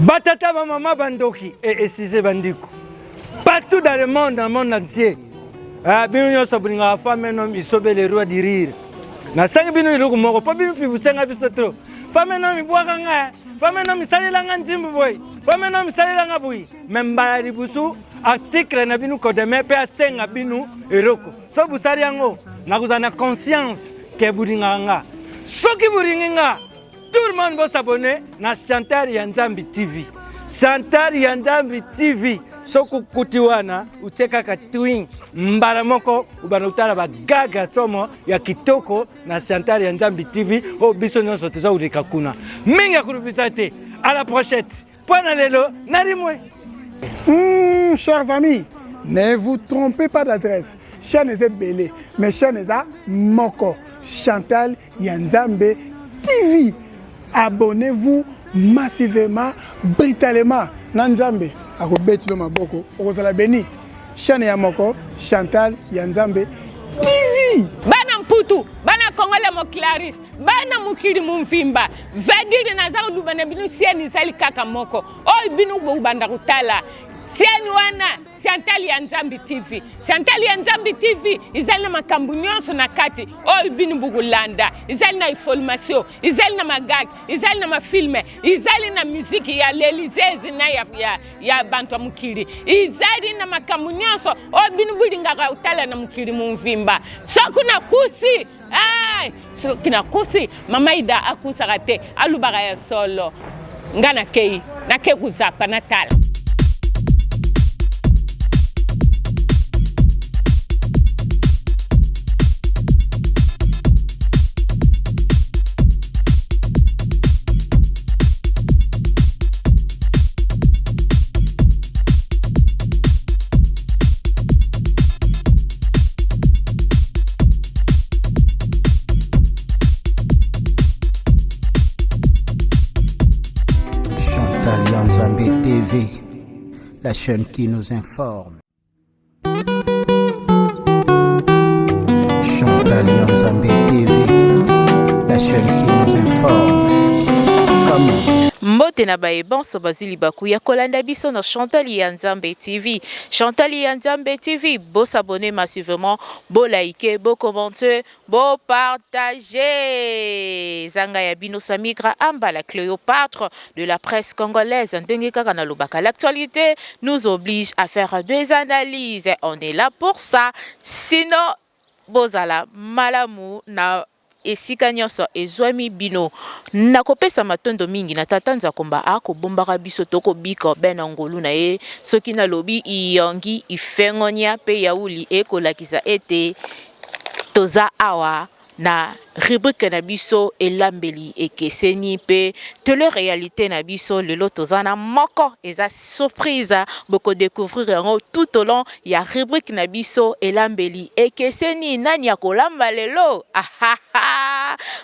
Batata maman bandoki et Cissé bandiko. Partout dans le monde entier. Bino sobuninga femme nom isobe le roi du rire. Na sangi bino iloko moko pa bino pibusenga biso trop. Femme nom ibwaka nga, femme nom isalila nga nzimbu boy. Femme nom isalila nga boy. Membala libusu article na bino kodeme pe asenga bino eroko. So busari yango na kuzana conscience ke buringa nga. Soki buringa tout le monde va s'abonner na Chantal Yanzambi TV. Chantal Yanzambi TV. Soko kutiwana uteka katwing mbala moko ubanutala ba gaga somo ya kitoko na Chantal Yanzambi TV o biso nyonso teza urika kuna. Minga kurubisate. À la prochaine. Point lelo narimwe. Chers amis, ne vous trompez pas d'adresse. Chaîne est belé, mais chaîne est moko. Chantal Yanzambi TV. Abonnez-vous massivement, brutalement. Nanzambe, akobeti lo maboko, okozala beni. Chaîne ya moko, Chantal Yanzambi TV. Bana mputu, bana Kongole mo Clarisse, bana mukiri mumfimba. Vediri na za udubana binu sieni sali kaka moko. O binu banda kutala. Sieni wana Chantal Yanzambi TV. Chantal Yanzambi TV izali na makambu nyonso na kati. O binu bugulanda. Izali na information, izali na magag, izali na mafilme, izali na muziki ya l'Elysée na ya bantu mukiri. Izali na makambu nyonso. O binu bulinga utala na mukiri mumvimba. Sokuna kusi. So kina kusi mama ida akusa rate alubara ya solo. Ngana kei na kekuzapa natala. Yanzambi TV, la chaîne qui nous informe. Chantal Yanzambi TV, la chaîne qui nous informe. Comment? Mbote na baeban so bazili bakuya kolanda biso na Chantal Yanzambi TV. Chantal Yanzambi TV, beau s'abonner massivement, beau liker, beau commenter, beau partager. Zanga ya bino Samigra Amba, la Cléopâtre de la presse congolaise. Ndenge kaka na lobaka. L'actualité nous oblige à faire des analyses. On est là pour ça. Sinon, bozala malamu na esika nyonso ezwami bino nakopesa matondo mingi na tatanza komba akobombaka biso tokobika bena ngolu na ye soki na lobi iyongi ifengonya pe yauli ekolakisa ete toza awa na rubrique na biso elambeli ekeseni pe tele réalité na biso lelo tozana moko eza surprise boko découvrir tout au long ya rubrique na biso elambeli ekeseni nani ya kolamba lelo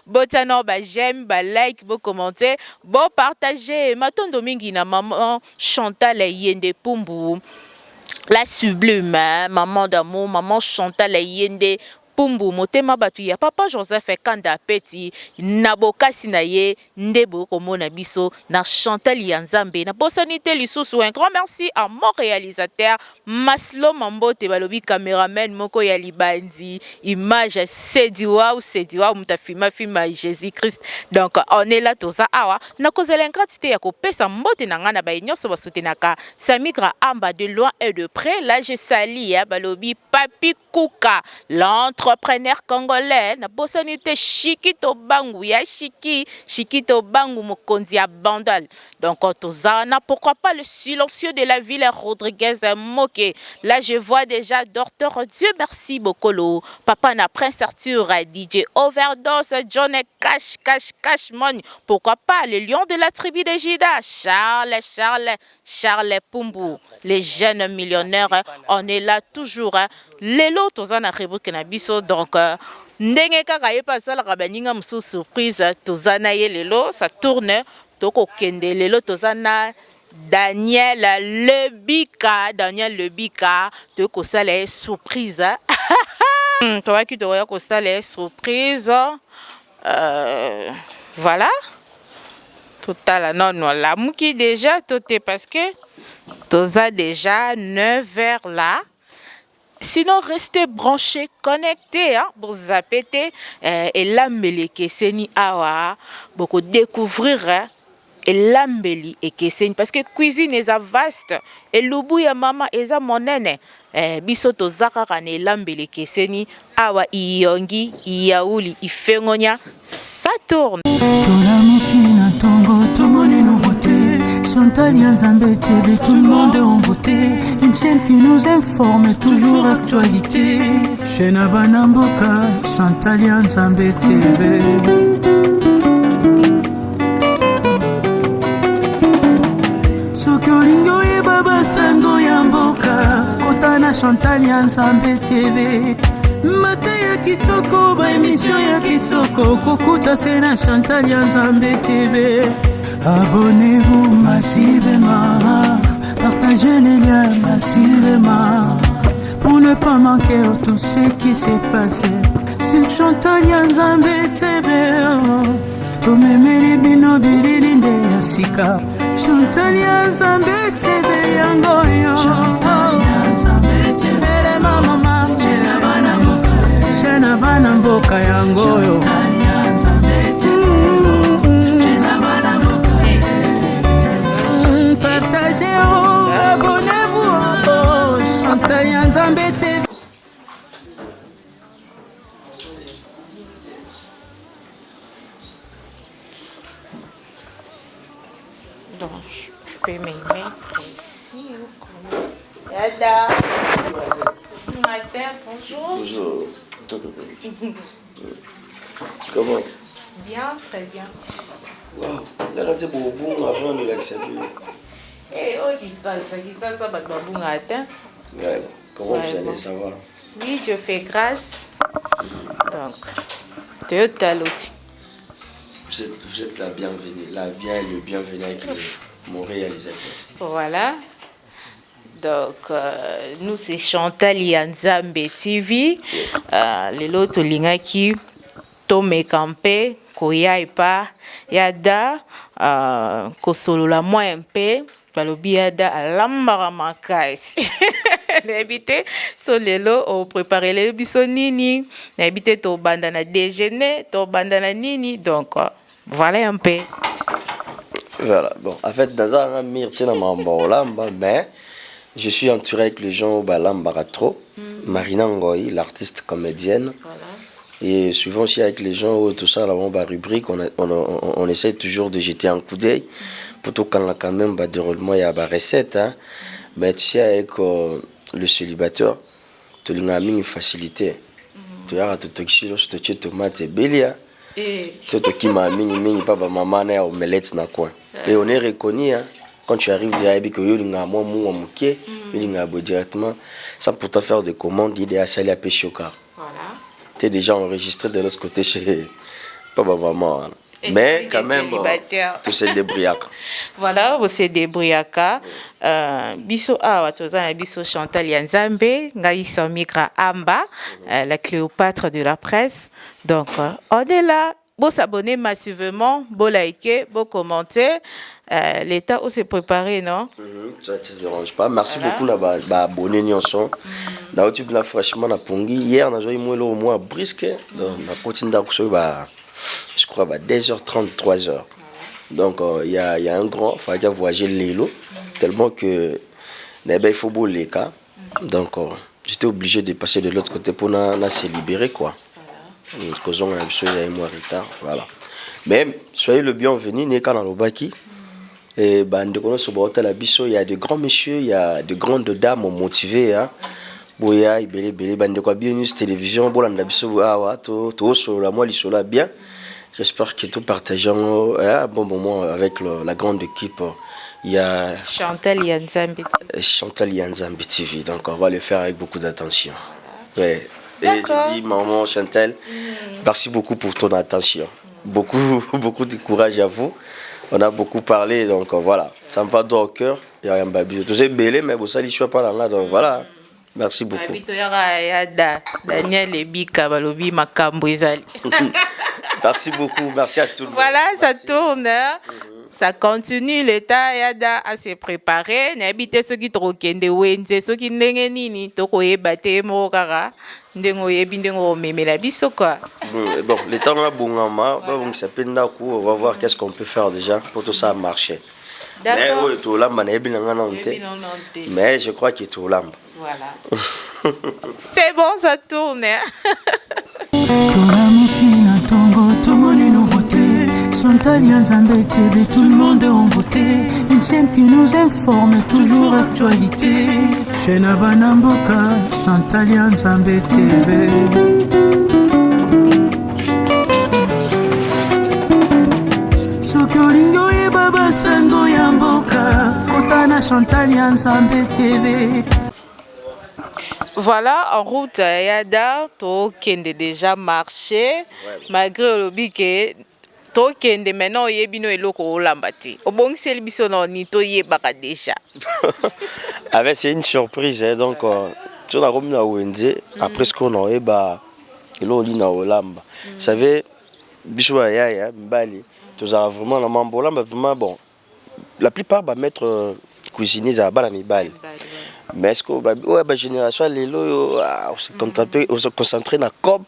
botano ba j'aime ba like bo commenter bo partager matondo mingi na maman Chantal Yende Pumbu la sublime maman d'amour maman Chantal Yende Pumbu motema batu ya papa Joseph Kanda Peti nabokasi na ye ndebo komona biso na Chantal Yanzambi na bosanité lisusu. Un grand merci à mon réalisateur Maslo Mambote balobi caméraman moko ya libandi image sediwa mutafima filma Jésus Christ. Donc on est là toza awa na kozela ingratité ya kopesa mbote na ngana ba nyonso basutenaka Samigra Amba de loin et de près. Là je sali ya balobi Papi Kuka l'entrepreneur congolais na bosanité Shikito Bangu ya Shikito Bangu mokonzi ya Bandal. Donc tozana pourquoi pas le silencieux de la ville Rodriguez Moké. Là je vois déjà docteur Dieu merci Bokolo papa na Prince Arthur DJ Overdose John Cash Money. Pourquoi pas le lion de la tribu de Jida Charles Pumbu les jeunes millionnaires. On est là toujours lelo tozana rubrique na biso. Donc ndenge kaka yepa sala kabaninga mso surprise tozana ye lelo ça tourne toko kende lelo tozana Daniel Lebika toko sala surprise toi qui doit ko sala surprise voilà Total, non, non, la mouki déjà, tout est parce que tu as déjà 9 heures là. Sinon, restez branchés, connectés, hein, pour zapper, et l'ambeli que c'est ni awa, beaucoup découvrir, hein, et l'ambeli et que c'est parce que cuisine est vaste, et l'ubu ya maman est monene, bisoto zakara ne l'ambeli que c'est ni awa iyongi, iyaouli, ifengonia, ça tourne. Chantal Yanzambe TV, tout le monde est en beauté. Une chaîne qui nous informe, toujours actualité. Chez Nabanamboka, Chantal Yanzambe TV. Sokolingo ye baba sango yamboka, kotana Chantal Yanzambe TV. Mata ya kitoko, ba émission ya kitoko, kokuta sena Chantal Yanzambe TV. Abonnez-vous massivement, partagez les liens massivement, pour ne pas manquer tout ce qui s'est passé sur Chantal Yanzambe TV. Tomemeli bino bililinde yasika, Chantal Yanzambe TV yangoyo. Chantal Yanzambe TV mama, Shena bana mboka yangoyo. Chantal Yanzambe TV. Partagez, abonnez-vous, Chantal Yanzambe TV. Donc, je peux me mettre ici. Yada. Bon matin, bonjour. Bonjour. Comment? Bien, très bien. Wow, là, c'est pour vous, avant de l'accepter. Eh, oh, qui ça, ça, Ouais, comment vous allez savoir? Oui, Dieu fait grâce. Donc, Dieu t'a l'outil. Vous êtes la bienvenue, le bienvenu avec mon réalisateur. Voilà. Donc, nous, c'est Chantal Yanzambe TV. Les autres, qui Tome Campé, Koya et pas, Yada, Kosolola moins MP, Palobiada, Alambara Makais. N'habité, so lelo, on prépare les bisonini, n'habité, to bandana déjeuner, to bandana nini, donc, voilà un peu. Voilà, bon, en fait, dans un myrtille mais je suis entouré avec les gens au Balambaratro, Marina Ngoy, l'artiste comédienne. Voilà. Et souvent aussi avec les gens, tout ça, là, on va rubrique, on essaie toujours de jeter un coup d'œil. Plutôt quand même, déroulement, il y a des recettes. Hein. Mais tu sais, avec le célibataire, tu as une facilité. Tu as tout ce que tu as fait, bélia. Tu as mis pas maman et omelette na coin. Et on est reconnu, hein. Quand tu arrives derrière, que tu as directement, sans pourtant faire de commandes, il est à salir à pêcher au car. Voilà. Tu es déjà enregistré de l'autre côté chez papa maman. Mais quand même, tu sais débrouillard. Voilà, vous êtes débrouillard. Biso awa tozana biso Chantal Yanzambe, ngai Samikra Amba, la Cléopâtre de la presse. Donc, on est là. Bon s'abonner massivement, bon liker, bon commenter. L'État aussi préparé, non? Ça ne te dérange pas. Merci beaucoup d'abonner Nyonson. Dans le YouTube, franchement, hier, on a eu au moins brisque. Donc, on a continué je crois, 2h30, 3h. Donc, il y a un grand, il fallait voyager l'élo, tellement que il faut beau les cas. Donc, j'étais obligé de passer de l'autre côté pour se libérer, quoi. Parce qu'on a besoin d'un mois de retard, voilà. Mais soyez le bienvenu, n'est qu'à l'Obaki. Et il y a de grands messieurs, il y a de grandes dames motivées. Hein. Boya, ibele, bande quoi bien news télévision, bolanda biso awa, to sur la moi lisola bien. J'espère que tout partageons un bon moment avec la grande équipe. Il y a Chantal Yanzambe TV. Donc on va le faire avec beaucoup d'attention. Ouais. Et je dis maman Chantal, merci beaucoup pour ton attention. Beaucoup de courage à vous. On a beaucoup parlé, donc voilà. Ça me va droit au cœur. Il y a un babi. Tu sais, belé, mais vous savez, je suis pas là, donc voilà. Merci beaucoup. Daniel Ebika, Balobi, Makambo, Merci beaucoup, merci à tout le monde. Voilà, ça tourne. Ça continue, l'État yada à se préparer. N'habite ceux qui trokende wenze, ceux qui n'engagent ni tokoye bate mokara, ndengo yebi ndengo meme la biso quoi. Bon, les temps là, bon, ça peut on va voir qu'est-ce qu'on peut faire déjà pour tout ça marcher. Mais oui, tout là, mais je crois qu'il est tout là. Voilà. C'est bon, ça tourne. Chantal Nzambe TV, tout le monde est en beauté. Une chaîne qui nous informe, toujours actualité. Chez Nabanamboka, Chantal Nzambe TV. Sokolingo ye baba sango ya mboka, kotana Chantal Nzambe TV. Voilà, en route, Yada, to kende déjà marché, malgré le bique. Kende maintenant yebino eloko olambati obongiseli biso na ni to yebaka déjà. Avec c'est une surprise donc tu na comme na wenze après ce qu'on a eba elo lina olamba. Vous savez biso ya mbali tous a vraiment na mambola vraiment bon. La plupart va mettre cuisiner za bala mibali. Mais est-ce que ouais génération lelo on se concentrer na cop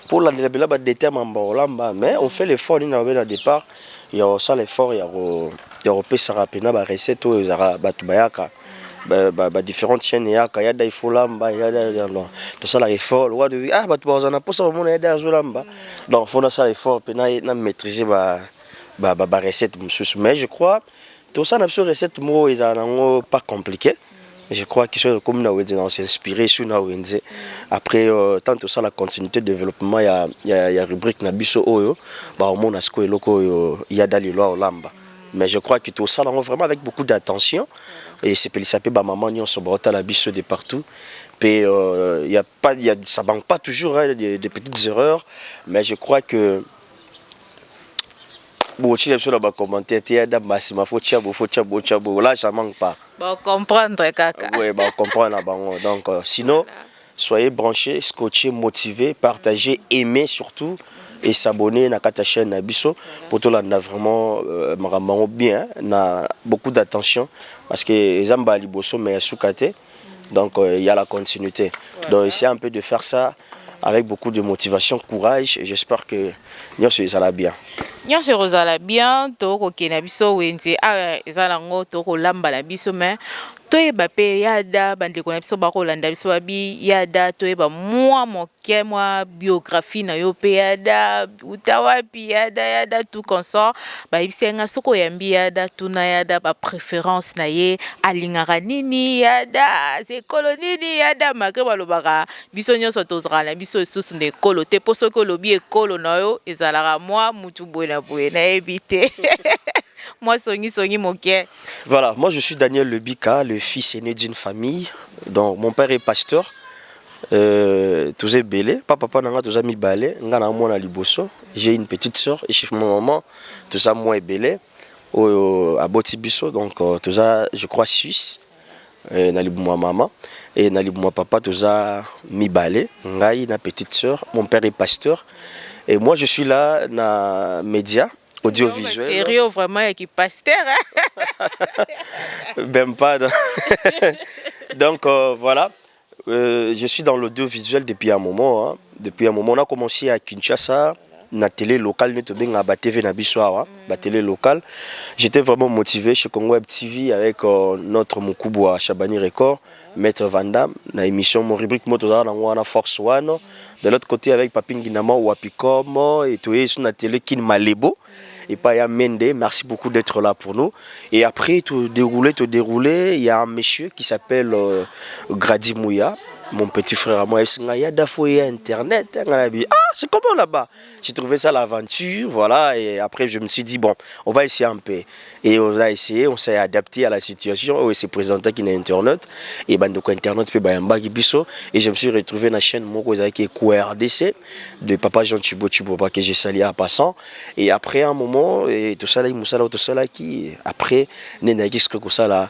pour la détermination, mais on fait l'effort au départ. Il y a aussi l'effort, il y a repéré rapidement la recette où il y a différentes chaînes, il y a des folamba, il y a tout ça l'effort. Donc il faut ça l'effort pour maîtriser la recette. Mais je crois tout ça n'a pas recette pas compliqué. Je crois que c'est comme on s'est inspiré sur Nawenze. Après, tant que ça, la continuité de développement, il y a rubrique Nabiso Oyo, au monde il y a Dali Loa Lamba. Mais je crois que tout ça, vraiment avec beaucoup d'attention. Et c'est pour ça que maman n'y se bat la biso de partout. Puis, ça ne manque pas toujours des petites erreurs. Mais je crois que. Bon, tu as sur commentaire, tu as là, ça ne manque pas. Bon, comprendre, kaka. Oui, comprendre. Donc, sinon, soyez branchés, scotchés, motivés, partagez, aimez surtout et s'abonner à la chaîne Nabiso. Pour tout là, on a vraiment bien, on a beaucoup d'attention parce que les Zamba Liboso, mais soukate. Donc, il y a la continuité. Donc, essayez un peu de faire ça avec beaucoup de motivation, courage et j'espère que nous allons bien. Nous allons bien, toko kenabiso wenze ezalango toko lamba na biso mais toyeba pe yada bandeko na biso bakolanda biso babi yada toyeba mwa biographie na yo pe yada utawapi yada tout consort ba ibisenga soko yambi yada tuna yada ba préférence na ye alingaka nini yada c'est kolonini yada makre balobaka biso nyonso tozala biso susu de kolo te poso ko lobi ekolo na yo ezalaka mwa mutu boye na ebité. Moi, Songi Moké. Voilà, moi je suis Daniel Lebika, le fils aîné d'une famille. Donc mon père est pasteur. Tous belé, papa nanga tous mi balé, ngana mona liboso. J'ai une petite sœur et chez mon maman, tout ça moi belé à Botibiso donc tout ça je crois suisse. Nali moi maman et nali moi papa tout ça mi balé, ngai na petite sœur, mon père est pasteur et moi je suis là na média audiovisuel. Sérieux vraiment qui pasteur Même pas. Donc voilà, je suis dans l'audiovisuel depuis un moment. Hein. Depuis un moment, on a commencé à Kinshasa, na télé locale, na TV na Bissoa, la télé locale. J'étais vraiment motivé chez Congo Web TV avec notre Moukoubo à Chabani Record, Maître Van Damme, na émission mon rubrique Motoza na Force One. De l'autre côté avec Papin Ginama Wapicom et tout sur la télé Kin Malebo. Et Paya Mende, merci beaucoup d'être là pour nous. Et après, tout déroulé, il y a un monsieur qui s'appelle Grady Mouya, mon petit frère à moi. Il y a d'affoyer Internet. Ah, c'est comment là-bas? J'ai trouvé ça l'aventure, voilà. Et après, je me suis dit, bon, on va essayer un peu. Et on a essayé, on s'est adapté à la situation. On s'est présenté qui est Internet. Et ben donc Internet, puis et je me suis retrouvé dans la chaîne qui est QRDC de Papa Jean Thibaut que j'ai sali à passant. Et après un moment, et tout ça là, qui après, n'est que ça là.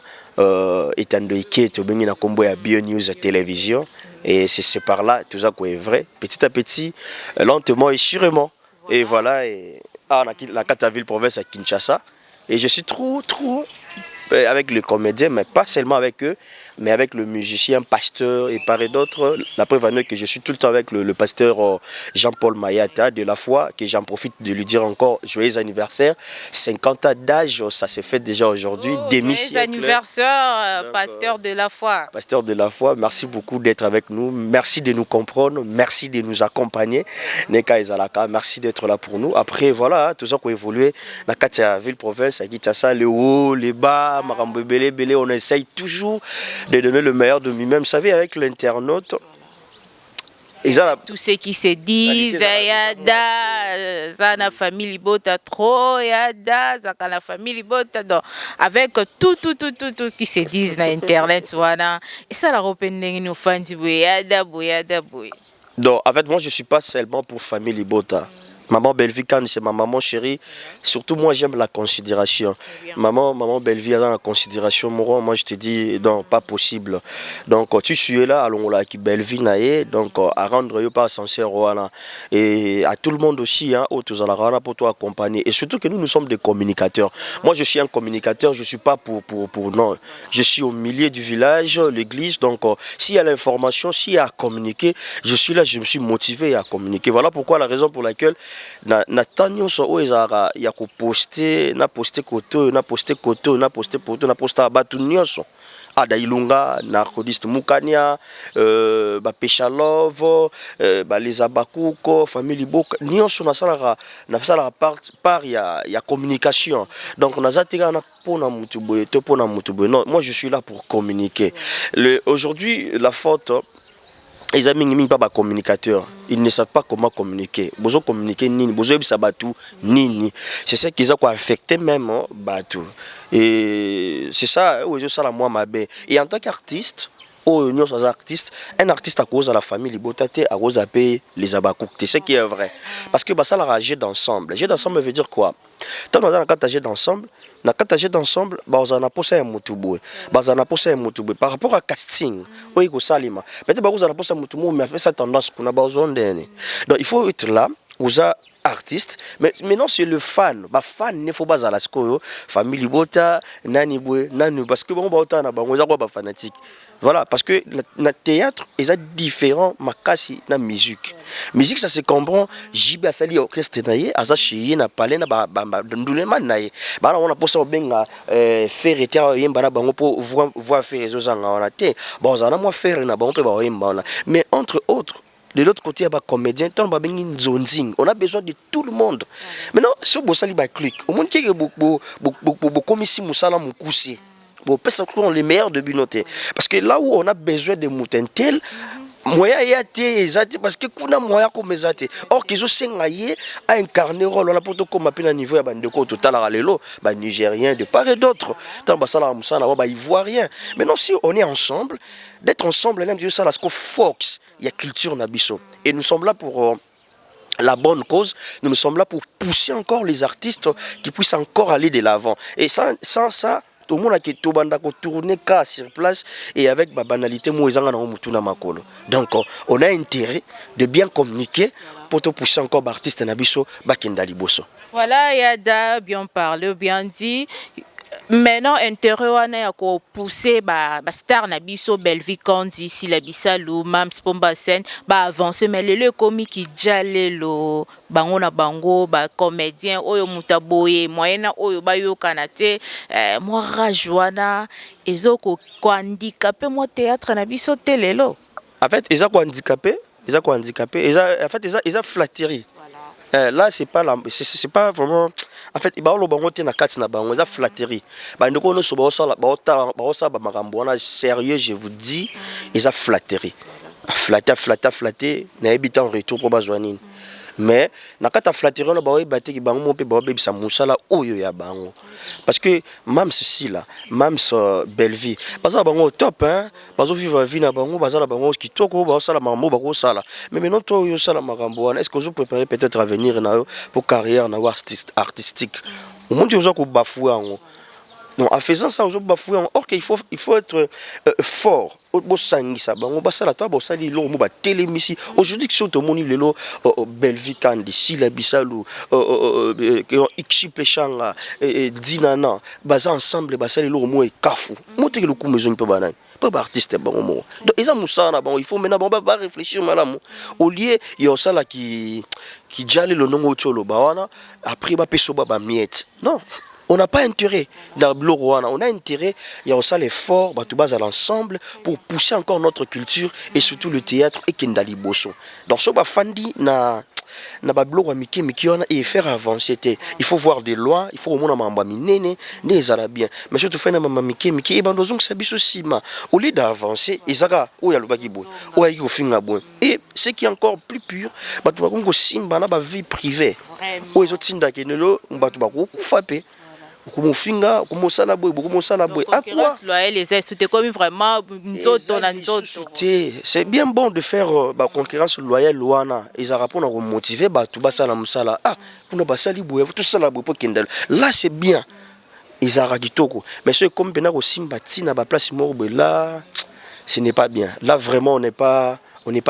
Étant donné que tu as combo à BioNews à télévision et c'est par là tout ça qui est vrai petit à petit lentement et sûrement et voilà et la Kataville province à Kinshasa Et je suis trop avec les comédiens, mais pas seulement avec eux, mais avec le musicien, pasteur et par et d'autres. La preuve en est que je suis tout le temps avec le pasteur Jean-Paul Mayata de la foi, que j'en profite de lui dire encore joyeux anniversaire. 50 ans d'âge, ça s'est fait déjà aujourd'hui. Joyeux anniversaire, pasteur de la foi. Pasteur de la foi, merci beaucoup d'être avec nous. Merci de nous comprendre. Merci de nous accompagner. Neka Ezalaka, merci d'être là pour nous. Après, voilà, tout ça qu'on évolue. La Katia ville-province, ça, les hauts, les bas, Marambo Belé, on essaye toujours de donner le meilleur de lui-même. Vous savez, avec l'internaute, tous ceux qui se disent Yada, Zana famille Bota trop, Yada, Zakana famille Bota, donc avec tout qui se disent dans internet, voilà. Et ça la repenne nous fans Yada. Donc, en fait, moi, je suis pas seulement pour famille Bota. Maman Bellevie, c'est ma maman chérie. Surtout, moi, j'aime la considération. Maman Bellevie a dans la considération. Moi, je te dis, non, pas possible. Donc, tu suis là, allons là, qui Bellevie naïe. Donc, à rendre pas sincère, voilà. Et à tout le monde aussi, hein, pour toi accompagner. Et surtout que nous sommes des communicateurs. Moi, je suis un communicateur, je suis pas pour non. Je suis au milieu du village, l'église. Donc, s'il y a l'information, s'il y a à communiquer, je suis là, je me suis motivé à communiquer. Voilà pourquoi la raison pour laquelle na tanyo so oezara ya ko poster na poster koto na poster poto na poster abatu nyoso ada ilunga narcodiste mukania ba pechalov ba les abakuko famille boka nyoso na sala part ya communication. Donc nazateka na pona mutuboye to pona mutuboye. Non, moi je suis là pour communiquer. Aujourd'hui la faute les amis ne sont pas communicateurs, ils ne savent pas comment communiquer. Ils ont communiqué nini, ils ont sabatu nini. C'est ça qui ont affecté même batu. Et c'est ça, ça la moi ma bé. Et en tant qu'artiste, un artiste à cause de la famille Libotate, à cause de les abakouk, c'est ce qui est vrai. Parce que ça la jet d'ensemble. Jet d'ensemble veut dire quoi? Tant on a un jet d'ensemble. Na kataje d'ensemble, bazana posa ya mutubu, bazana posa ya mutubu. Par rapport à casting, oui ko salima. Peut-être bazana posa ya mutubu, mais fait ça tendance qu'on a besoin d'elle. Donc il faut être là, vous a artiste, mais maintenant c'est le fan. Ba fan ne faut pas à la skoyo, famille bota, nani bwe, nani parce que bon bota na bango za ba fanatique. Voilà, parce que le théâtre est différent makasi na musique. Musique ça se comprend, jiba sali orchestre naie, aza chiye na palais na ba ndulema naie. Ba on a posa benga faire été yemba na bango pour voir faire les gens en té. Bon ça na moi faire na bango pe ba yemba na. Mais entre autres de l'autre côté, il y a des comédiens, on a besoin de tout le monde. Maintenant, si vous avez un clic, au moins, il y a beaucoup de les meilleurs de Binoté. Parce que là où on a besoin de moutons tels, moyen y a parce que kuna moyen comme zate or qu'ils ont à incarner rôle on a plutôt comme appelle à niveau ya bandeko total à lelo ba nigérien de part et d'autre dans basala musana ba ivoirien. Maintenant si on est ensemble, d'être ensemble là Dieu ça la Fox, il y a culture nabiso et nous sommes là pour la bonne cause, nous sommes là pour pousser encore les artistes qui puissent encore aller de l'avant. Et sans ça tout le monde a tourné sur place et avec ma banalité, donc on a intérêt de bien communiquer pour te pousser encore l'artiste Nabiso Bakendali Bosso. Voilà, Yada, bien parlé, bien dit. Maintenant, intérêt à pousser ba star Nabiso Bellevie Kandi si la bisalou Mams Pombasen ba avancer mais le comique qui jalelo bango na bango ba comédien oyo mutaboye moyena oyo ba yo kanate moi rajoana ezoko ko handicapé moi théâtre Nabiso telelo. En fait, ils ont handicapé, en fait ils ont flatterie. Là c'est pas vraiment en fait ba lo bango te na kati na bango za flatterie ba ndeko no so ba osala ba makambo na sérieux je vous dis ils a flatterie flatter na ebita en retour pour bazwanini mais na kata flatterie na ba oyebate ki bango mo pe ba obebisa musala oyo ya bango parce que même ceci là même Bellevie baza bango top hein bazo vivre vie na bango baza la bango kitoko ba osala makambo ba ko sala mais maintenant toi yo sala makambo est-ce que vous préparez peut-être à venir na pour carrière na artistique au monde vous ko bafouer en non en faisant ça vous bafouer or qu'il faut être fort bosangisa bango basala to bosali lo mo ba télémisi aujourd'hui que to moni lelo Belvi Kandi Sila Bisalu Ixi Pechanga Dinana baza ensemble basali lo mo e kafu mote ke le coup maison pe banane pas artiste bon mo donc ils ont musana bon il faut maintenant bon ba réfléchir malamu au lieu yo sala qui jale le nom otolo bawana après ba peso ba miette non. On n'a pas intérêt dans le Rwanda, on a intérêt, il y a aussi l'effort, tout base à l'ensemble pour pousser encore notre culture et surtout le théâtre et Kendali Bosso. Donc ce fandi na bablo miki et faire avancer. Il faut voir des lois, il faut au moins mamba minene des arabiens. Mais surtout faire na mama miki et bandozong sabiso sima au lieu d'avancer ezaka o ya lobaki boy o ya ko finga boy. Et ce qui est encore plus pur, batu ba kongo simba na ba vie privée. O ezotinda kenelo batu ba ko faper. Comment comment ça la boue, à quoi c'était comme vraiment c'est bien bon de faire la concurrence loyale loana ils ont rapport à motiver tout bas ça la musala ah pour ne pas sali boue tout ça la boue pour kindle là c'est bien ils ont rakitoko mais c'est comme bena ko simbati na ba place morbe là ce n'est pas bien là vraiment on n'est pas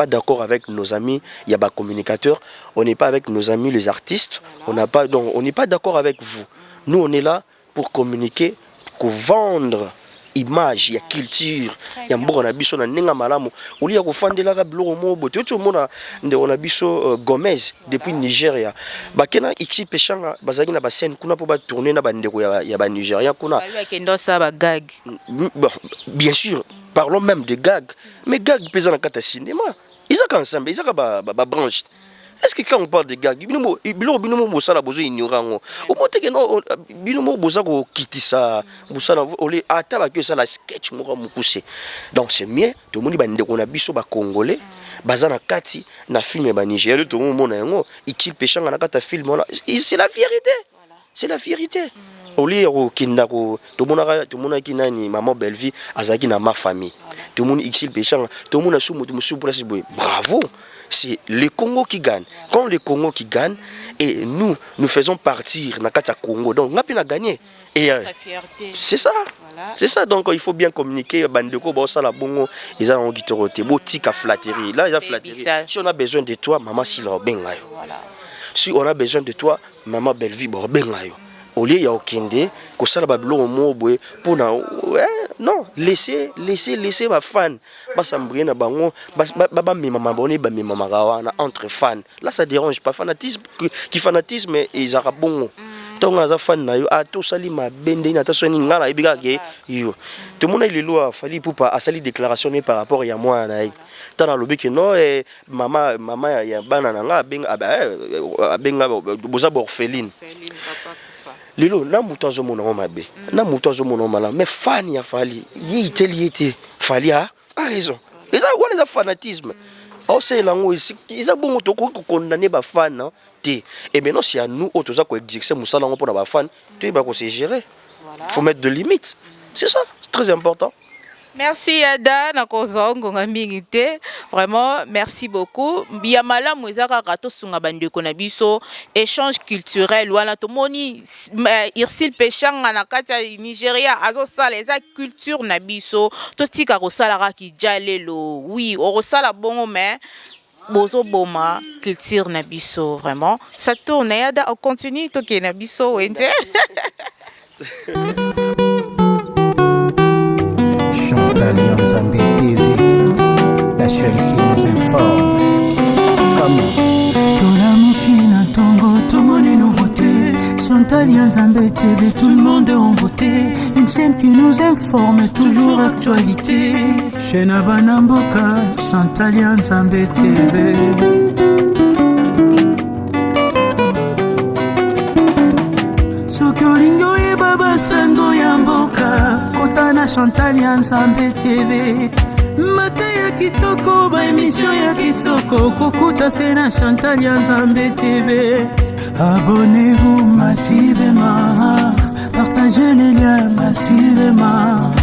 d'accord avec nos amis il y a pas communicateurs on n'est pas avec nos amis les artistes on n'a pas donc on n'est pas d'accord avec vous. Nous, on est là pour communiquer, pour vendre image, il y a culture, il y a beaucoup de biso na nenga malamu. Oli ya kufande la kablo mobo. Tu mona on a biso Gomez depuis Nigeria. Bakena Ixi Pechanga bazaki na ba scène kuna po ba tourner na ba ndeko ya ba Nigeria kuna. Kendo sa ba gag. Bien sûr, parlons même de gag. Mais gag pesa na kata cinéma. Ils ont ensemble, ils ont ba branche. Est-ce que quand on parle de gag, binomo bosala bozo ignorant au monte que non binomo boza ko kitisa bosala olé ata ba que ça la sketch moko mukuse. Donc c'est mieux to moni ba ndeko na biso ba congolais bazana kati na film ba Nigeria to mona yango Ixi Pechanga na kata film c'est la vérité. C'est la vérité. Oli ro kindako to mona kinani maman Belvi azaki na ma famille. To moni Ixi Pechanga to mona sumu to musu place boy. Bravo. C'est le Congo qui gagne. Quand le Congo qui gagne, et nous faisons partir dans le Congo. Donc, on a pu gagner. Et c'est ça. Voilà. C'est ça. Donc, il faut bien communiquer. Bandeko, la bongo, ils ont guitare, botika flatterie. Là, ils ont flatterie. Si on a besoin de toi, maman, si la bengayo. Si on a besoin de toi, maman Belvi, bengayo. Au lieu, il y a aucun dé, que ça, la bablo, pour non, laissez ma fan. Basambrina bango, entre fans. Là, ça dérange pas. Fanatisme, qui fanatisme, ils ont bon. Tant que fan na yo, a tout sali ma bende na tasoni ngala ibiga ke yo. Tout le monde il loa fali pour pas sali déclaration par rapport à moi na. Tant na lobi que non maman ya bana nga benga benga boza orpheline. Lilo na mutanzo mona mabe na mutanzo mona mala mais fan ya fali yi teliete fali a raison ils ont les fanatisme oh c'est lango ici ils ont bon to ko condamner ba fan té et maintenant c'est à nous autres ça ko exercer musala ngo pour ba fan tu ba ko se gérer faut mettre de limites c'est ça c'est très important. Merci Ada na kozongo ngambingi te vraiment merci beaucoup biamala mwezaka kato sunga bandeko na biso échange culturel wana tomoni Ixi Pechanga na kati ya Nigeria azo sala eza culture na biso to tika ko sala ka ki jalelo oui o sala bongo mais bozo boma culture na biso vraiment ça tourne Ada on continue to ke na biso wende. Chantal Nzambe TV, la chaîne qui nous informe. Comment Tolamukina Tongo, tout le monde est nouveauté. Chantal Nzambe TV, tout le monde est en beauté. Une chaîne qui nous informe, toujours actualité. Chaîne Abanamboka, Chantal Nzambe TV. Sokolingo e baba sango ya mboka kota na Chantal Nzambe TV mate ya kitoko ba émission ya kitoko kokuta se na Chantal Nzambe TV. Abonnez-vous massivement, partagez les liens massivement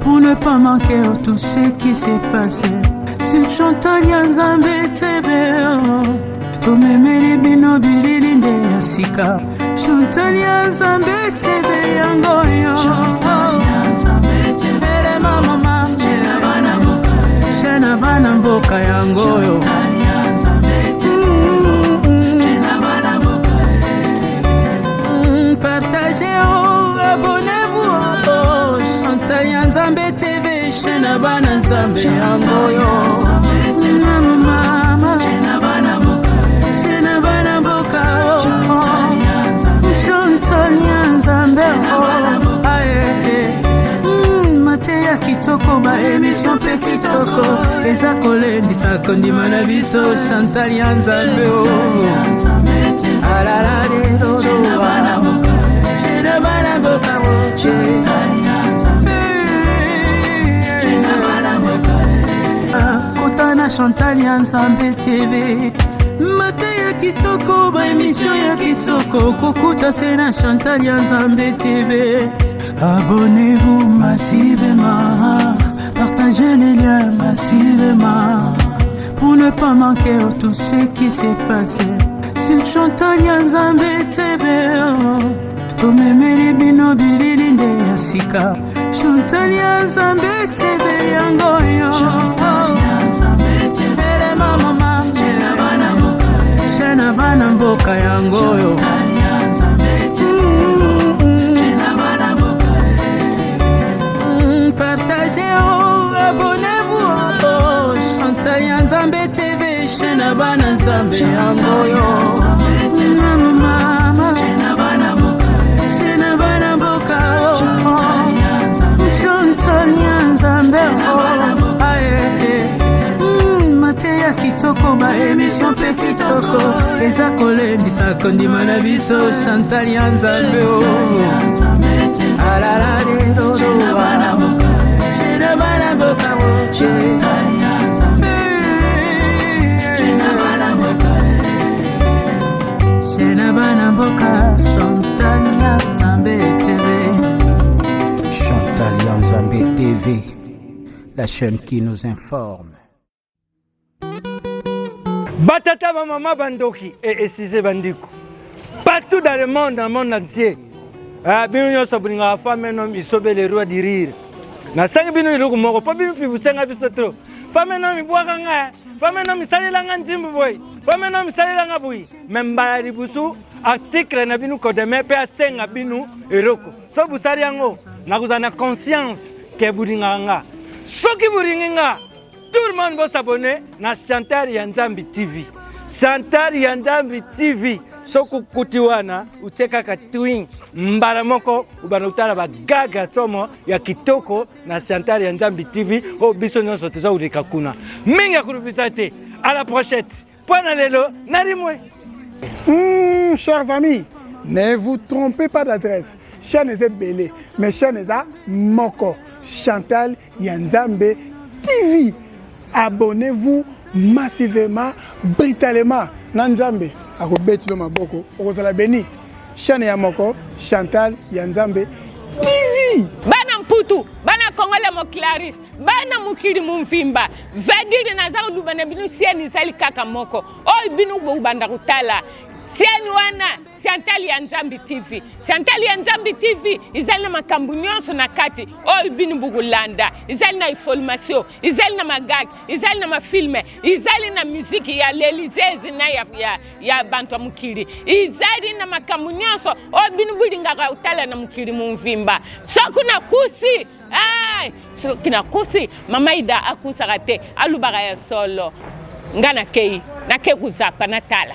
pour ne pas manquer tout ce qui s'est passé sur Chantal Nzambe TV. Tomemeli bino bililinde ya sika Chantal Nzambe TV yango yo. Chantal Nzambe TV mama mama. Nzambe TV, Shena Bana Nzambe Yangoyo. Mama, Shena Bana Boka, Shena Bana Boka, Chantal Nzambe, Mateya kitoko ba emission pe kitoko, eza kolendisa kondima na biso Chantal Nzambe. Alala de do do bana boka, Shena Bana Boka, Chantal Nzambe. Kotana Chantal Nzambe TV, Mateya kitoko ba émission ya kitoko, kokuta sena Chantal Nzambe TV. Abonnez-vous massivement, partagez les liens massivement, pour ne pas manquer tout ce qui s'est passé sur Chantal Nzambe TV. Tumemeli bino bilili nde yasika, Chantal Nzambe TV yangoyo. Chantal Nzambe TV mama, Shena Bana Boka, Shena Bana Boka yangoyo. Chantal Nzambe TV, Shena Bana Boka. Partagez, abonnez-vous, Chantal Nzambe TV, Shena Bana Nzambe yangoyo. Mama, Shena Bana Boka, Shena Bana Boka, Chantal Nzambe. Mateya kitoko ba émission pe kitoko, eza kolendisa kondima na biso Chantal Nzambe. Alala de do do bana boka, Shena Bana Boka, Chantal Nzambe. Shena Bana Boka, Shena Bana Boka, Chantal Nzambe TV. Chantal Nzambe TV, la chaîne qui nous informe. Batata Mama Bandoki et Cizé Bandiko. Partout dans le monde entier. Bino Sobringa femme nom isobe le roi du rire. Na sangi bino iluku moko pa bino pibu senga biso tro. Femme nom ibwaka nga, femme nom isalila nga nzimbu boy. Femme nom isalila nga boy. Memba libusu article na bino kodeme pe asenga bino eroko. So busari yango na kuzana conscience ke buringa nga. Soki buringa nga. Tout le monde va s'abonner à Chantal Nzambe TV. Chantal Nzambe TV. Soko kutiwana uteka katwing mbaramoko ubanutara bagaga somo ya kitoko na Chantal Nzambe TV o biso nyonso teza ureka kuna. Minga kurubisa te. À la prochaine. Point lelo narimwe. Chers amis, ne vous trompez pas d'adresse. Chaîne est belé, mais chaîne est moko. Chantal Nzambe TV. Abonnez-vous massivement, brutalement. Nzambe, akobeti lo maboko, okozala beni. Chaîne ya moko, Chantal Nzambe TV. Bana mputu, bana kongole mo Clarisse, bana mukiri mumfimba. Vediri nazao lubana binu sieni sali kaka moko. Oi binu bubanda kutala. Sieni wana Chantal Nzambe TV. Chantal Nzambe TV izali na makambu nyonso na kati. Oyo binu bugulanda. Izali na information, izali na magag, izali na mafilme, izali na muziki ya lelizezi na ya bantu mukiri. Izali na makambu nyonso. Oyo binu bulingaka utala na mukiri mumvimba. Soku na kusi. Ay, soku na kusi. Mama Ida akusaka te. Alubaka ya solo. Ngana kei. Na ke kuzapa na tala.